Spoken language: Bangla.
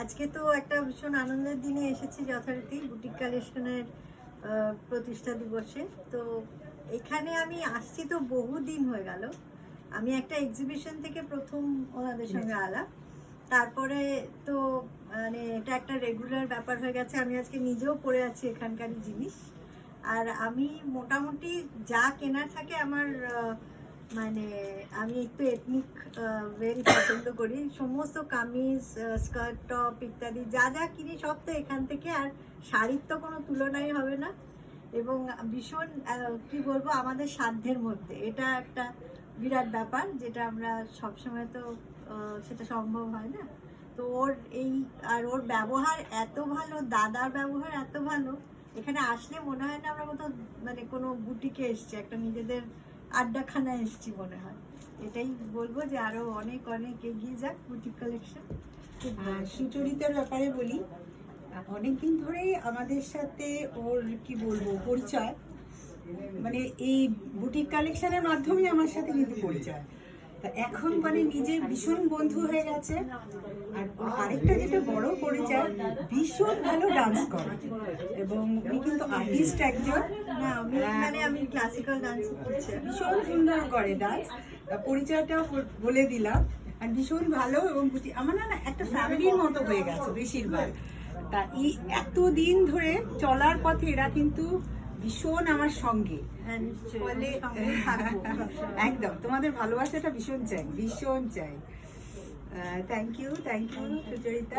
আজকে তো একটা ভীষণ আনন্দের দিনে এসেছি যথারীতি বুটিক কালেকশনের প্রতিষ্ঠা দিবসে। তো এখানে আমি আসছি তো বহুদিন হয়ে গেল। আমি একটা এক্সিবিশন থেকে প্রথম ওনাদের সঙ্গে আলাপ, তারপরে তো মানে এটা একটা রেগুলার ব্যাপার হয়ে গেছে। আমি আজকে নিজেও পরে আছি এখানকারই জিনিস। আর আমি মোটামুটি যা কেনার থাকে আমার মানে আমি একটু এথনিক ওয়েরই পছন্দ করি। সমস্ত কামিজ, স্কার্ট, টপ ইত্যাদি যা যা কিনি সব তো এখান থেকে। আর শাড়ির তো কোনো তুলনাই হবে না। এবং ভীষণ কি বলবো, আমাদের সাধ্যের মধ্যে এটা একটা বিরাট ব্যাপার, যেটা আমরা সবসময় তো সেটা সম্ভব হয় না। তো ওর এই আর ওর ব্যবহার এত ভালো, দাদার ব্যবহার এত ভালো, এখানে আসলে মনে হয় না আমরা কোথাও মানে কোনো বুটিকে এসছি, একটা নিজেদের আড্ডাখানায় এসছি মনে হয়। এটাই বলবো যে আরো অনেক অনেক এগিয়ে যাক বুটিক কালেকশন। সুচরিতার ব্যাপারে বলি, অনেকদিন ধরেই আমাদের সাথে ওর কি বলবো পরিচয়, মানে এই বুটিক কালেকশনের মাধ্যমে আমার সাথে কিন্তু পরিচয়। তা এখন মানে নিজের ভীষণ বন্ধু হয়ে গেছে। আর আরেকটা যেটা বড় পরিচয়, ভীষণ ভালো ডান্স করে এবং উনি কিন্তু আর্টিস্ট একজন। না আমি ক্লাসিক্যাল ডান্স করছি। ভীষণ সুন্দর করে ডান্স। পরিচয়টাও বলে দিলাম। আর ভীষণ ভালো এবং আমার না একটা ফ্যামিলির মতো হয়ে গেছে বেশিরভাগ। তা এই এতদিন ধরে চলার পথে এরা কিন্তু ভীষণ আমার সঙ্গে। ফলে একদম তোমাদের ভালোবাসাটা ভীষণ চাই, ভীষণ চাই। Thank you Sucharita.